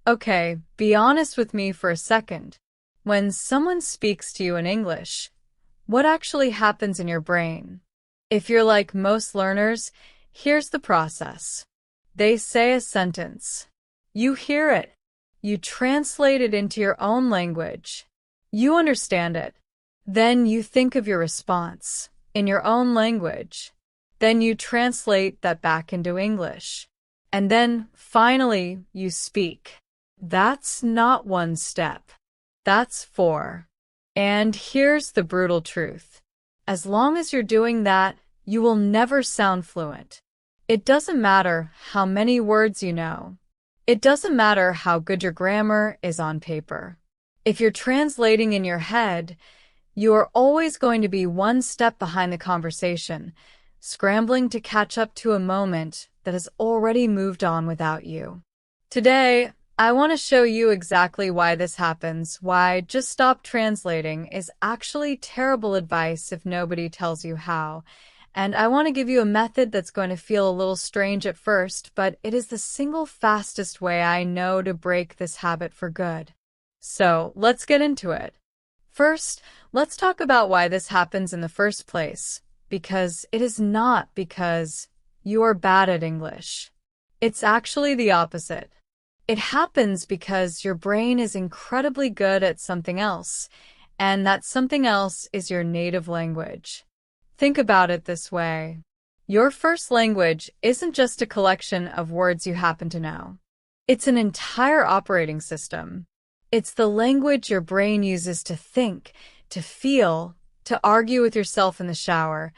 Okay, be honest with me for a second. When someone speaks to you in English, what actually happens in your brain? If you're like most learners, here's the process. They say a sentence. You hear it. You translate it into your own language. You understand it. Then you think of your response in your own language. Then you translate that back into English. And then, finally, you speak. That's not one step. That's four. And here's the brutal truth. As long as you're doing that, you will never sound fluent. It doesn't matter how many words you know. It doesn't matter how good your grammar is on paper. If you're translating in your head, you are always going to be one step behind the conversation, scrambling to catch up to a moment that has already moved on without you. Today, I want to show you exactly why this happens, why just stop translating is actually terrible advice if nobody tells you how. And I want to give you a method that's going to feel a little strange at first, but it is the single fastest way I know to break this habit for good. So, let's get into it. First, let's talk about why this happens in the first place, because it is not because you are bad at English. It's actually the opposite. It happens because your brain is incredibly good at something else, and that something else is your native language. Think about it this way. Your first language isn't just a collection of words you happen to know. It's an entire operating system. It's the language your brain uses to think, to feel, to argue with yourself in the shower,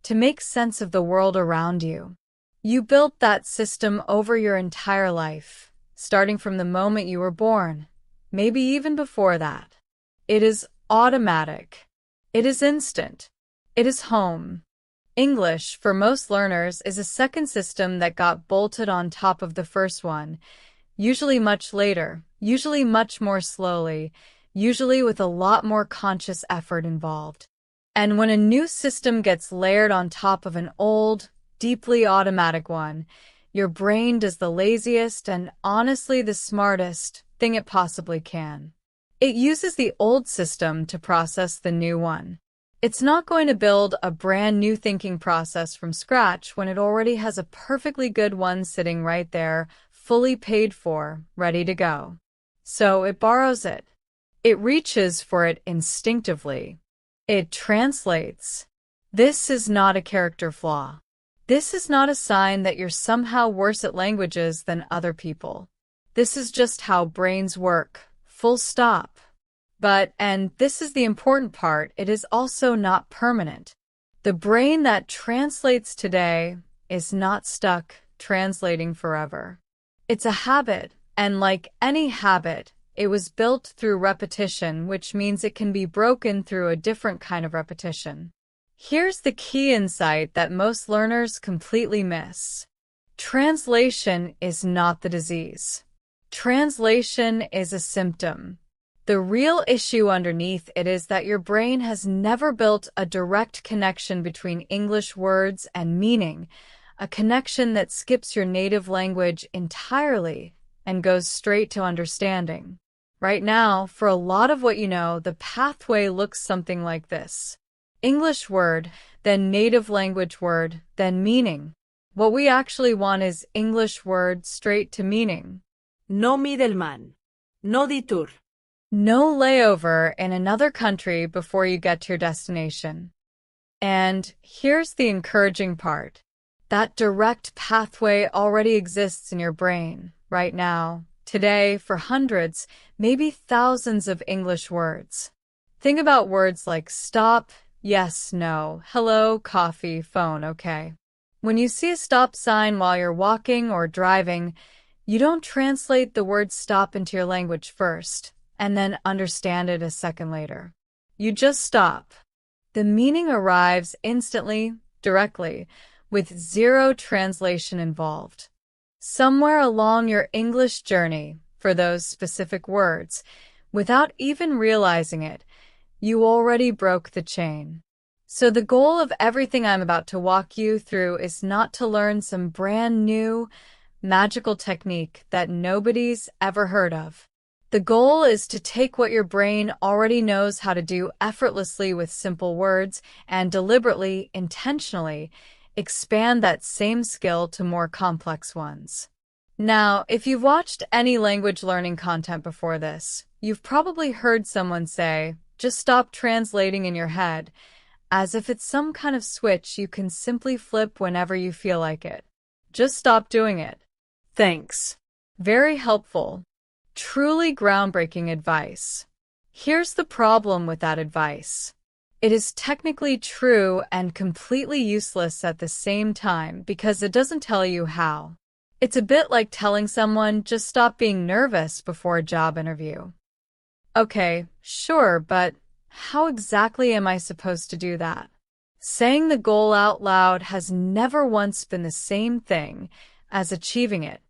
to make sense of the world around you. You built that system over your entire life, starting from the moment you were born, maybe even before that. It is automatic. It is instant. It is home. English, for most learners, is a second system that got bolted on top of the first one, usually much later, usually much more slowly, usually with a lot more conscious effort involved. And when a new system gets layered on top of an old, deeply automatic one, your brain does the laziest and honestly the smartest thing it possibly can. It uses the old system to process the new one. It's not going to build a brand new thinking process from scratch when it already has a perfectly good one sitting right there, fully paid for, ready to go. So it borrows it. It reaches for it instinctively. It translates. This is not a character flaw. This is not a sign that you're somehow worse at languages than other people. This is just how brains work, full stop. But, and this is the important part, it is also not permanent. The brain that translates today is not stuck translating forever. It's a habit, and like any habit, it was built through repetition, which means it can be broken through a different kind of repetition. Here's the key insight that most learners completely miss. Translation is not the disease. Translation is a symptom. The real issue underneath it is that your brain has never built a direct connection between English words and meaning, a connection that skips your native language entirely and goes straight to understanding. Right now, for a lot of what you know, the pathway looks something like this. English word, then native language word, then meaning. What we actually want is English word straight to meaning. No middleman. No detour. No layover in another country before you get to your destination. And here's the encouraging part. That direct pathway already exists in your brain, right now, today, for hundreds, maybe thousands of English words. Think about words like stop, yes, no, hello, coffee, phone, okay. When you see a stop sign while you're walking or driving, you don't translate the word stop into your language first, and then understand it a second later. You just stop. The meaning arrives instantly, directly, with zero translation involved. Somewhere along your English journey, for those specific words, without even realizing it, you already broke the chain. So the goal of everything I'm about to walk you through is not to learn some brand new, magical technique that nobody's ever heard of. The goal is to take what your brain already knows how to do effortlessly with simple words and deliberately, intentionally, expand that same skill to more complex ones. Now, if you've watched any language learning content before this, you've probably heard someone say, just stop translating in your head, as if it's some kind of switch you can simply flip whenever you feel like it. Just stop doing it. Thanks. Very helpful. Truly groundbreaking advice. Here's the problem with that advice. It is technically true and completely useless at the same time because it doesn't tell you how. It's a bit like telling someone just stop being nervous before a job interview. Okay, sure, but how exactly am I supposed to do that? Saying the goal out loud has never once been the same thing as achieving it.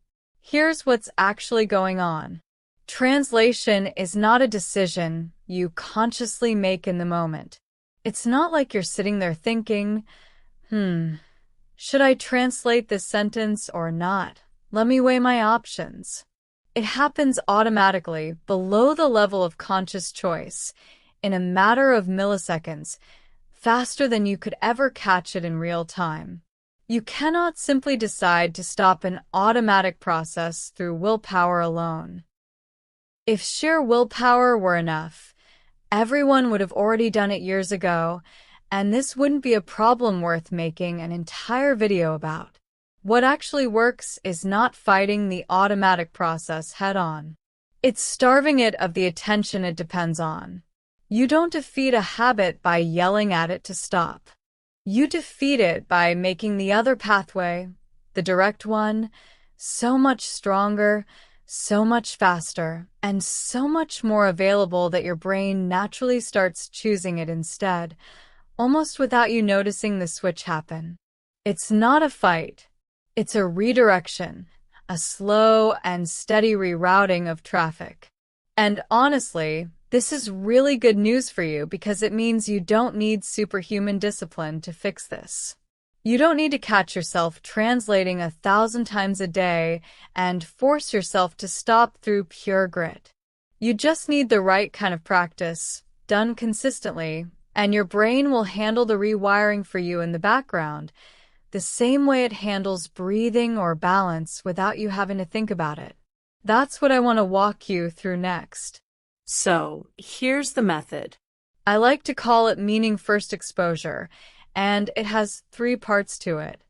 Here's what's actually going on. Translation is not a decision you consciously make in the moment. It's not like you're sitting there thinking, should I translate this sentence or not? Let me weigh my options. It happens automatically, below the level of conscious choice, in a matter of milliseconds, faster than you could ever catch it in real time. You cannot simply decide to stop an automatic process through willpower alone. If sheer willpower were enough, everyone would have already done it years ago, and this wouldn't be a problem worth making an entire video about. What actually works is not fighting the automatic process head-on. It's starving it of the attention it depends on. You don't defeat a habit by yelling at it to stop. You defeat it by making the other pathway, the direct one, so much stronger, so much faster, and so much more available that your brain naturally starts choosing it instead, almost without you noticing the switch happen. It's not a fight. It's a redirection, a slow and steady rerouting of traffic. And honestly, this is really good news for you because it means you don't need superhuman discipline to fix this. You don't need to catch yourself translating 1,000 times a day and force yourself to stop through pure grit. You just need the right kind of practice, done consistently, and your brain will handle the rewiring for you in the background, the same way it handles breathing or balance without you having to think about it. That's what I want to walk you through next. So, here's the method. I like to call it meaning first exposure, and it has 3 parts to it.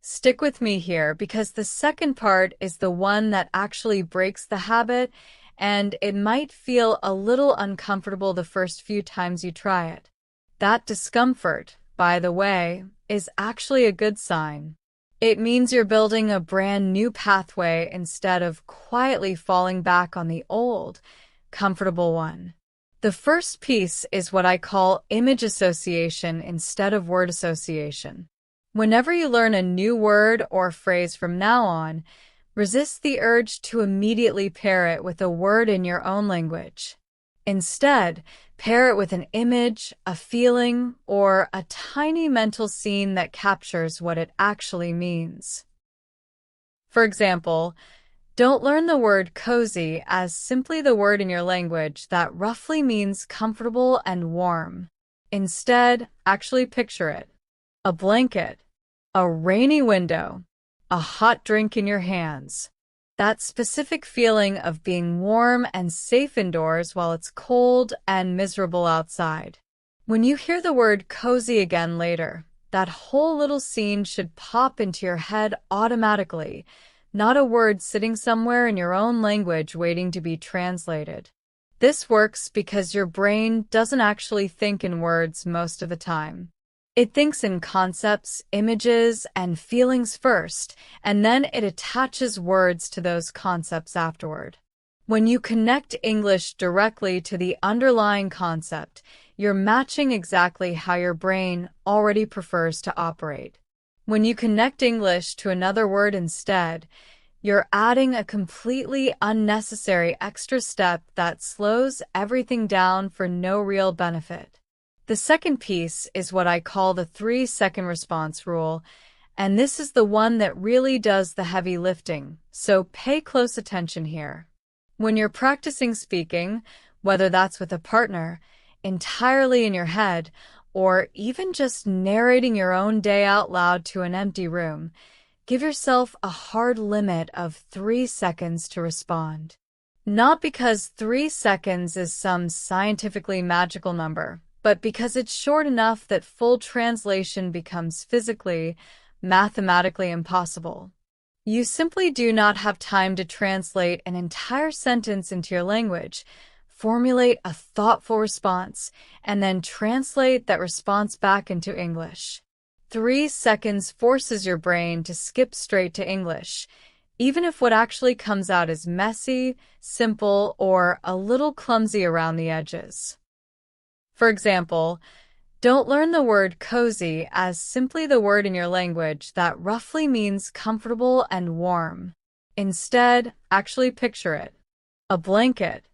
Stick with me here because the second part is the one that actually breaks the habit, and it might feel a little uncomfortable the first few times you try it. That discomfort, by the way, is actually a good sign. It means you're building a brand new pathway instead of quietly falling back on the old, comfortable one. The first piece is what I call image association instead of word association. Whenever you learn a new word or phrase from now on, resist the urge to immediately pair it with a word in your own language. Instead, pair it with an image, a feeling, or a tiny mental scene that captures what it actually means. For example, don't learn the word cozy as simply the word in your language that roughly means comfortable and warm. Instead, actually picture it. A blanket, a rainy window, a hot drink in your hands. That specific feeling of being warm and safe indoors while it's cold and miserable outside. When you hear the word cozy again later, that whole little scene should pop into your head automatically, not a word sitting somewhere in your own language waiting to be translated. This works because your brain doesn't actually think in words most of the time. It thinks in concepts, images, and feelings first, and then it attaches words to those concepts afterward. When you connect English directly to the underlying concept, you're matching exactly how your brain already prefers to operate. When you connect English to another word instead, you're adding a completely unnecessary extra step that slows everything down for no real benefit. The second piece is what I call the 3-second response rule, And this is the one that really does the heavy lifting, so pay close attention here. When you're practicing speaking, whether that's with a partner, entirely in your head, or even just narrating your own day out loud to an empty room, give yourself a hard limit of 3 seconds to respond. Not because 3 seconds is some scientifically magical number, but because it's short enough that full translation becomes physically, mathematically impossible. You simply do not have time to translate an entire sentence into your language, formulate a thoughtful response, and then translate that response back into English. 3 seconds forces your brain to skip straight to English, even if what actually comes out is messy, simple, or a little clumsy around the edges. For example, don't learn the word cozy as simply the word in your language that roughly means comfortable and warm. Instead, actually picture it. A blanket,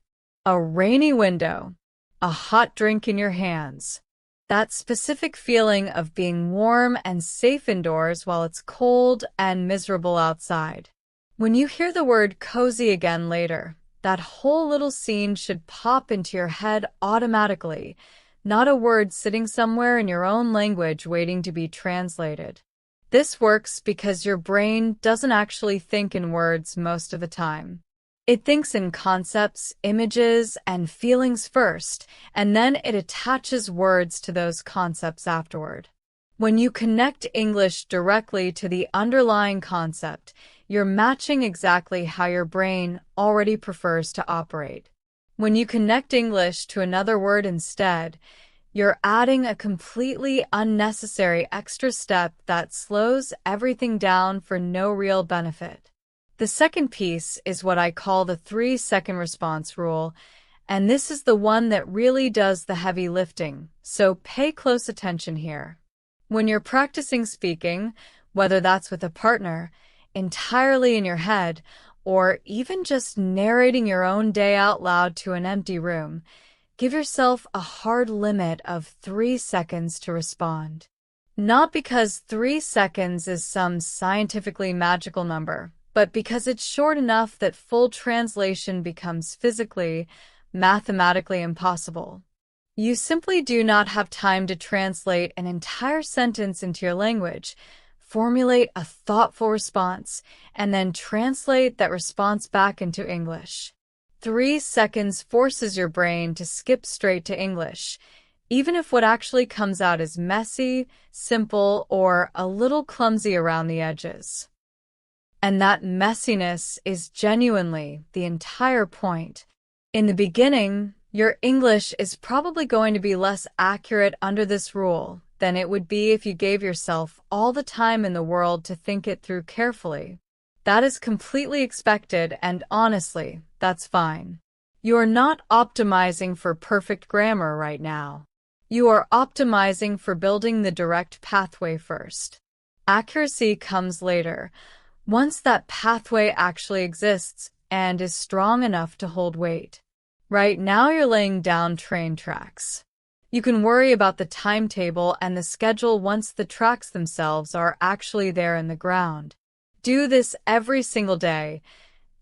a rainy window, a hot drink in your hands. That specific feeling of being warm and safe indoors while it's cold and miserable outside. When you hear the word cozy again later, that whole little scene should pop into your head automatically, not a word sitting somewhere in your own language waiting to be translated. This works because your brain doesn't actually think in words most of the time. It thinks in concepts, images, and feelings first, and then it attaches words to those concepts afterward. When you connect English directly to the underlying concept, you're matching exactly how your brain already prefers to operate. When you connect English to another word instead, you're adding a completely unnecessary extra step that slows everything down for no real benefit. The second piece is what I call the 3-second response rule, and this is the one that really does the heavy lifting, so pay close attention here. When you're practicing speaking, whether that's with a partner, entirely in your head, or even just narrating your own day out loud to an empty room, give yourself a hard limit of 3 seconds to respond. Not because 3 seconds is some scientifically magical number, but because it's short enough that full translation becomes physically, mathematically impossible. You simply do not have time to translate an entire sentence into your language, formulate a thoughtful response, and then translate that response back into English. 3 seconds forces your brain to skip straight to English, even if what actually comes out is messy, simple, or a little clumsy around the edges. And that messiness is genuinely the entire point. In the beginning, your English is probably going to be less accurate under this rule than it would be if you gave yourself all the time in the world to think it through carefully. That is completely expected, and honestly, that's fine. You are not optimizing for perfect grammar right now. You are optimizing for building the direct pathway first. Accuracy comes later, once that pathway actually exists and is strong enough to hold weight. Right now you're laying down train tracks. You can worry about the timetable and the schedule once the tracks themselves are actually there in the ground. Do this every single day,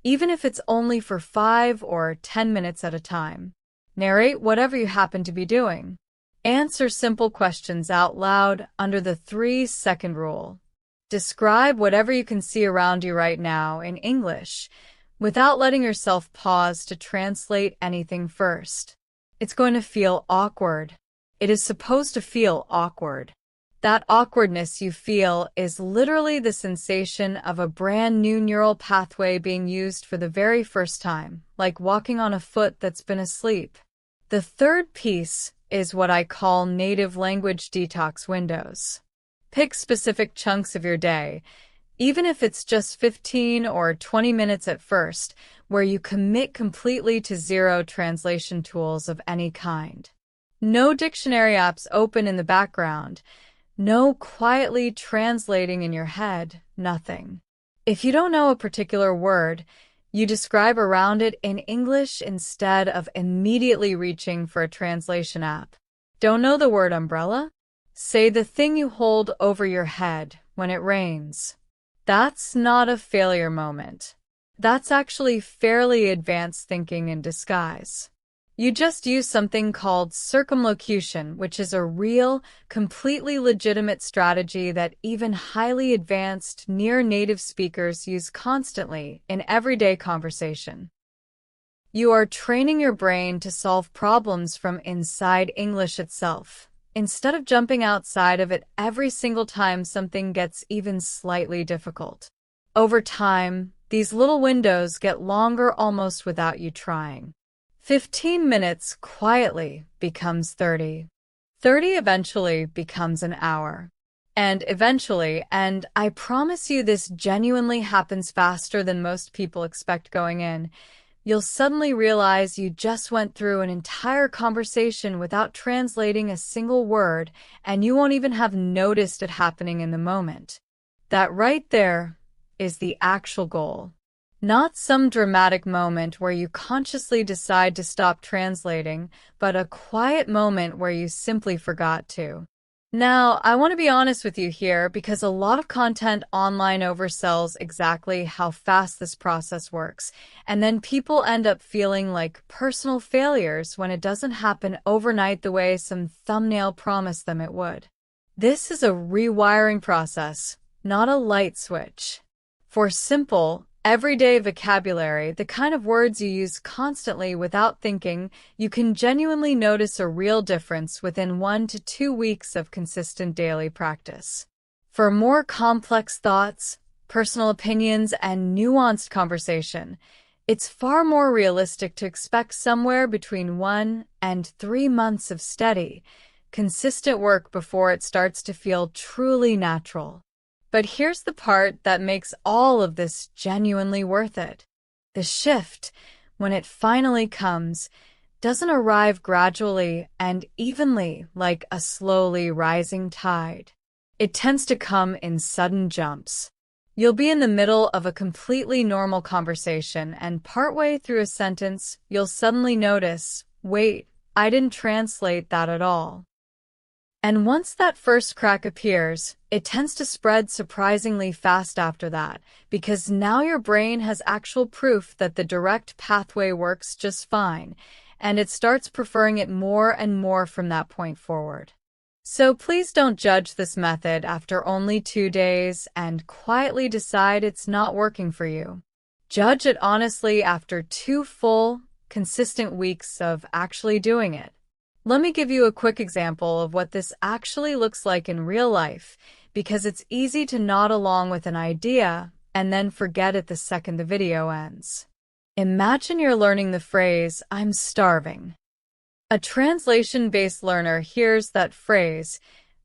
even if it's only for 5 or 10 minutes at a time. Narrate whatever you happen to be doing. Answer simple questions out loud under the 3-second rule. Describe whatever you can see around you right now in English, without letting yourself pause to translate anything first. It's going to feel awkward. It is supposed to feel awkward. That awkwardness you feel is literally the sensation of a brand new neural pathway being used for the very first time, like walking on a foot that's been asleep. The third piece is what I call native language detox windows. Pick specific chunks of your day, even if it's just 15 or 20 minutes at first, where you commit completely to zero translation tools of any kind. No dictionary apps open in the background. No quietly translating in your head, nothing. If you don't know a particular word, you describe around it in English instead of immediately reaching for a translation app. Don't know the word umbrella? Say the thing you hold over your head when it rains. That's not a failure moment. That's actually fairly advanced thinking in disguise. You just use something called circumlocution, which is a real, completely legitimate strategy that even highly advanced, near-native speakers use constantly in everyday conversation. You are training your brain to solve problems from inside English itself, instead of jumping outside of it every single time something gets even slightly difficult. Over time, these little windows get longer almost without you trying. 15 minutes quietly becomes 30. 30 eventually becomes an hour. And eventually, and I promise you this genuinely happens faster than most people expect going in, you'll suddenly realize you just went through an entire conversation without translating a single word, and you won't even have noticed it happening in the moment. That right there is the actual goal. Not some dramatic moment where you consciously decide to stop translating, but a quiet moment where you simply forgot to. Now, I want to be honest with you here because a lot of content online oversells exactly how fast this process works, and then people end up feeling like personal failures when it doesn't happen overnight the way some thumbnail promised them it would. This is a rewiring process, not a light switch. For simple, everyday vocabulary, the kind of words you use constantly without thinking, you can genuinely notice a real difference within 1 to 2 weeks of consistent daily practice. For more complex thoughts, personal opinions, and nuanced conversation, it's far more realistic to expect somewhere between 1 and 3 months of steady, consistent work before it starts to feel truly natural. But here's the part that makes all of this genuinely worth it. The shift, when it finally comes, doesn't arrive gradually and evenly like a slowly rising tide. It tends to come in sudden jumps. You'll be in the middle of a completely normal conversation, and partway through a sentence, you'll suddenly notice, wait, I didn't translate that at all. And once that first crack appears, it tends to spread surprisingly fast after that, because now your brain has actual proof that the direct pathway works just fine, and it starts preferring it more and more from that point forward. So please don't judge this method after only 2 days and quietly decide it's not working for you. Judge it honestly after 2 full, consistent weeks of actually doing it. Let me give you a quick example of what this actually looks like in real life, because it's easy to nod along with an idea and then forget it the second the video ends. Imagine you're learning the phrase, I'm starving. A translation-based learner hears that phrase,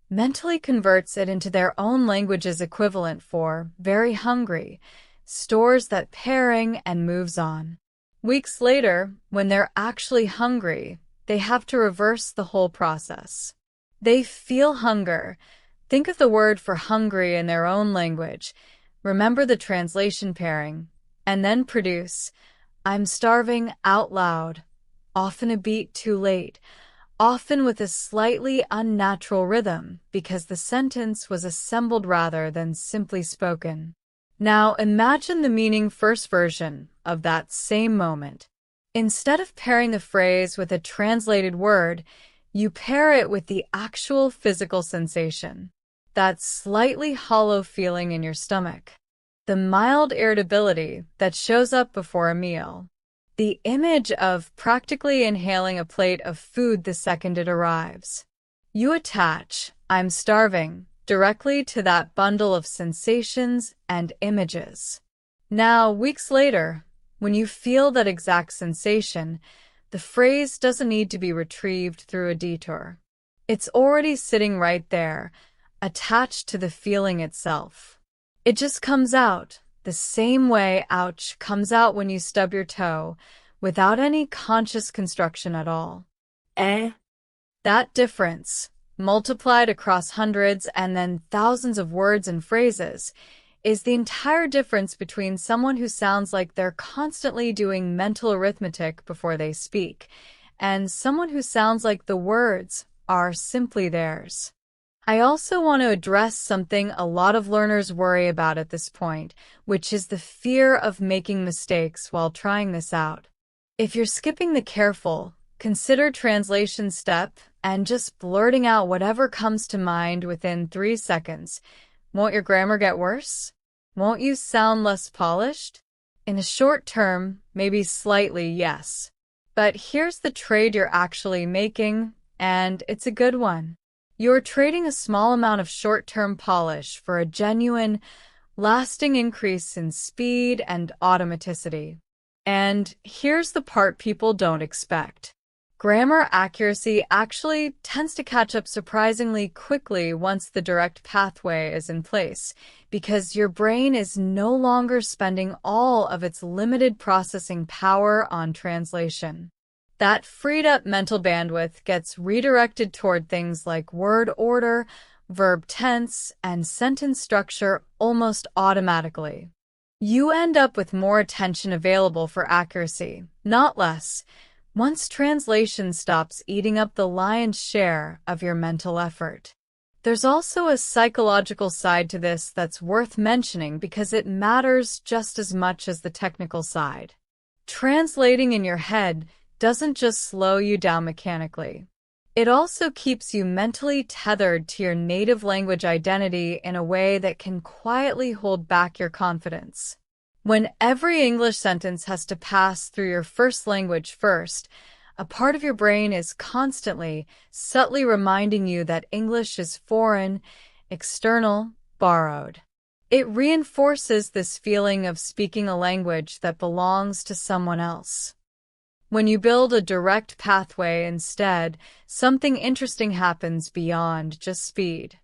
mentally converts it into their own language's equivalent for very hungry, stores that pairing, and moves on. Weeks later, when they're actually hungry, they have to reverse the whole process. They feel hunger. Think of the word for hungry in their own language. Remember the translation pairing, and then produce, I'm starving out loud, often a beat too late, often with a slightly unnatural rhythm because the sentence was assembled rather than simply spoken. Now imagine the meaning first version of that same moment. Instead of pairing the phrase with a translated word, you pair it with the actual physical sensation, that slightly hollow feeling in your stomach, the mild irritability that shows up before a meal, the image of practically inhaling a plate of food the second it arrives. You attach, I'm starving, directly to that bundle of sensations and images. Now, weeks later, when you feel that exact sensation, the phrase doesn't need to be retrieved through a detour. It's already sitting right there, attached to the feeling itself. It just comes out, the same way ouch comes out when you stub your toe, without any conscious construction at all. That difference, multiplied across hundreds and then thousands of words and phrases, is the entire difference between someone who sounds like they're constantly doing mental arithmetic before they speak, and someone who sounds like the words are simply theirs. I also want to address something a lot of learners worry about at this point, which is the fear of making mistakes while trying this out. If you're skipping the careful, consider translation step and just blurting out whatever comes to mind within 3 seconds, won't your grammar get worse? Won't you sound less polished? In a short term, maybe slightly, yes. But here's the trade you're actually making, and it's a good one. You're trading a small amount of short-term polish for a genuine, lasting increase in speed and automaticity. And here's the part people don't expect. Grammar accuracy actually tends to catch up surprisingly quickly once the direct pathway is in place, because your brain is no longer spending all of its limited processing power on translation. That freed up mental bandwidth gets redirected toward things like word order, verb tense, and sentence structure almost automatically. You end up with more attention available for accuracy, not less, once translation stops eating up the lion's share of your mental effort. There's also a psychological side to this that's worth mentioning because it matters just as much as the technical side. Translating in your head doesn't just slow you down mechanically. It also keeps you mentally tethered to your native language identity in a way that can quietly hold back your confidence. When every English sentence has to pass through your first language first, a part of your brain is constantly, subtly reminding you that English is foreign, external, borrowed. It reinforces this feeling of speaking a language that belongs to someone else. When you build a direct pathway instead, something interesting happens beyond just speed.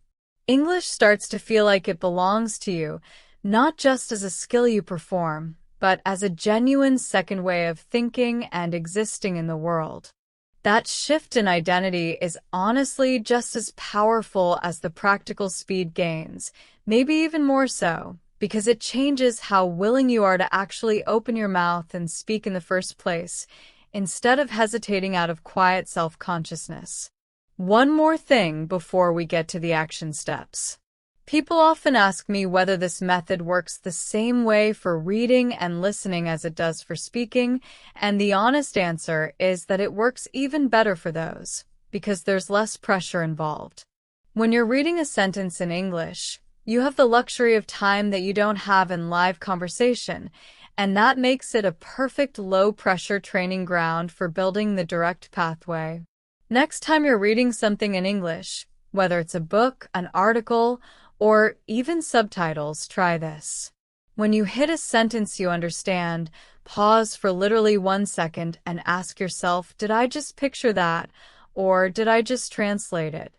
English starts to feel like it belongs to you, not just as a skill you perform, but as a genuine second way of thinking and existing in the world. That shift in identity is honestly just as powerful as the practical speed gains, maybe even more so, because it changes how willing you are to actually open your mouth and speak in the first place, instead of hesitating out of quiet self-consciousness. One more thing before we get to the action steps. People often ask me whether this method works the same way for reading and listening as it does for speaking, and the honest answer is that it works even better for those, because there's less pressure involved. When you're reading a sentence in English, you have the luxury of time that you don't have in live conversation, and that makes it a perfect low-pressure training ground for building the direct pathway. Next time you're reading something in English, whether it's a book, an article, or even subtitles, try this. When you hit a sentence you understand, pause for literally 1 second and ask yourself, did I just picture that, or did I just translate it?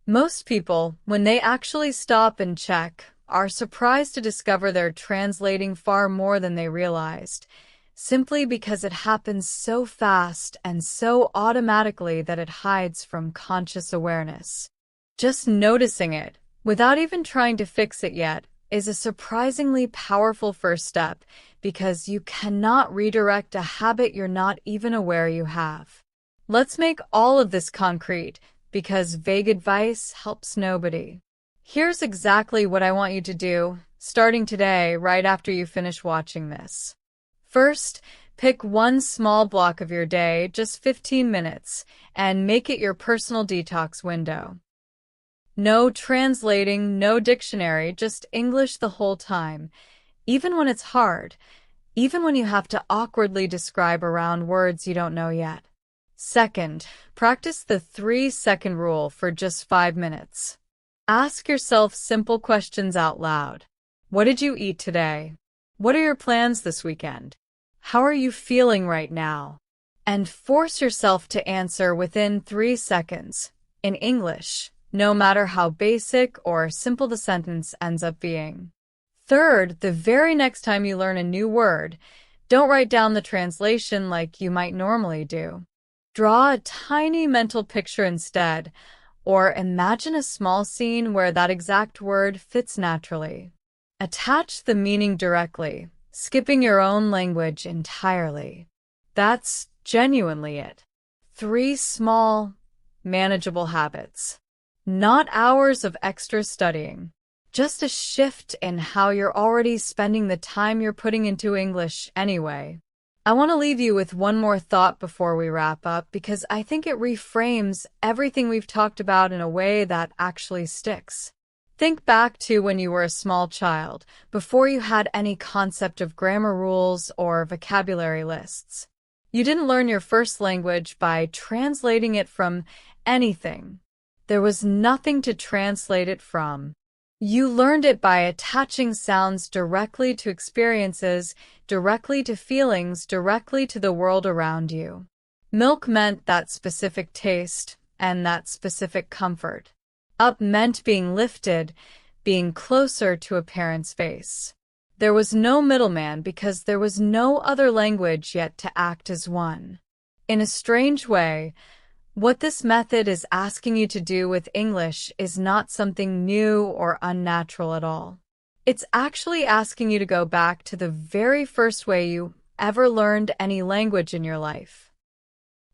Most people, when they actually stop and check, are surprised to discover they're translating far more than they realized, simply because it happens so fast and so automatically that it hides from conscious awareness. Just noticing it, without even trying to fix it yet, is a surprisingly powerful first step because you cannot redirect a habit you're not even aware you have. Let's make all of this concrete because vague advice helps nobody. Here's exactly what I want you to do, starting today, right after you finish watching this. First, pick one small block of your day, just 15 minutes, and make it your personal detox window. No translating, no dictionary, just English the whole time, even when it's hard, even when you have to awkwardly describe around words you don't know yet. Second, practice the 3-second rule for just 5 minutes. Ask yourself simple questions out loud. What did you eat today? What are your plans this weekend? How are you feeling right now? And force yourself to answer within 3 seconds, in English, no matter how basic or simple the sentence ends up being. Third, the very next time you learn a new word, don't write down the translation like you might normally do. Draw a tiny mental picture instead, or imagine a small scene where that exact word fits naturally. Attach the meaning directly, skipping your own language entirely. That's genuinely it. 3 small, manageable habits. Not hours of extra studying. Just a shift in how you're already spending the time you're putting into English anyway. I want to leave you with one more thought before we wrap up because I think it reframes everything we've talked about in a way that actually sticks. Think back to when you were a small child, before you had any concept of grammar rules or vocabulary lists. You didn't learn your first language by translating it from anything. There was nothing to translate it from. You learned it by attaching sounds directly to experiences, directly to feelings, directly to the world around you. Milk meant that specific taste and that specific comfort. Up meant being lifted, being closer to a parent's face. There was no middleman because there was no other language yet to act as one. In a strange way, what this method is asking you to do with English is not something new or unnatural at all. It's actually asking you to go back to the very first way you ever learned any language in your life.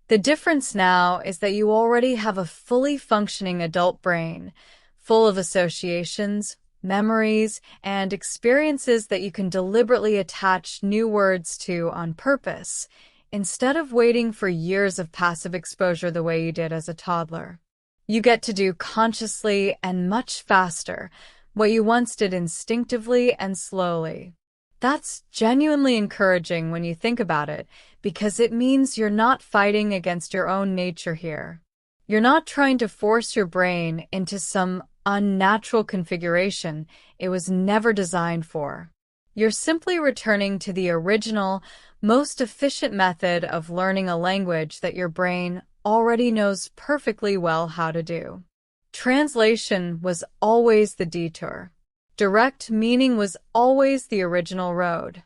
The difference now is that you already have a fully functioning adult brain, full of associations, memories, and experiences that you can deliberately attach new words to on purpose, instead of waiting for years of passive exposure the way you did as a toddler. You get to do consciously and much faster what you once did instinctively and slowly. That's genuinely encouraging when you think about it, because it means you're not fighting against your own nature here. You're not trying to force your brain into some unnatural configuration it was never designed for. You're simply returning to the original, most efficient method of learning a language that your brain already knows perfectly well how to do. Translation was always the detour. Direct meaning was always the original road.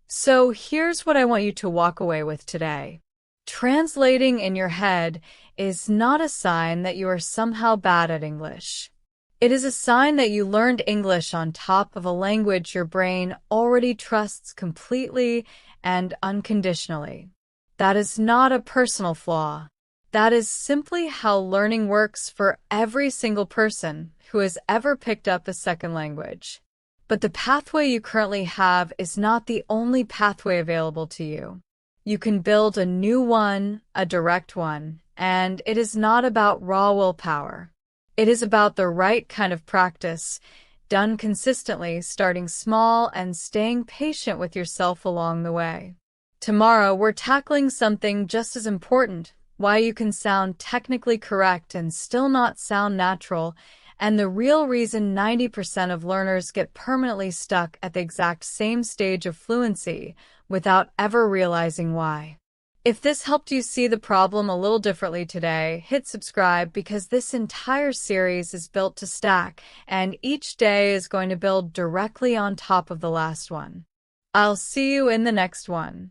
So here's what I want you to walk away with today. Translating in your head is not a sign that you are somehow bad at English. It is a sign that you learned English on top of a language your brain already trusts completely and unconditionally. That is not a personal flaw. That is simply how learning works for every single person who has ever picked up a second language. But the pathway you currently have is not the only pathway available to you. You can build a new one, a direct one, and it is not about raw willpower. It is about the right kind of practice, done consistently, starting small and staying patient with yourself along the way. Tomorrow, we're tackling something just as important: why you can sound technically correct and still not sound natural, and the real reason 90% of learners get permanently stuck at the exact same stage of fluency without ever realizing why. If this helped you see the problem a little differently today, hit subscribe, because this entire series is built to stack, and each day is going to build directly on top of the last one. I'll see you in the next one.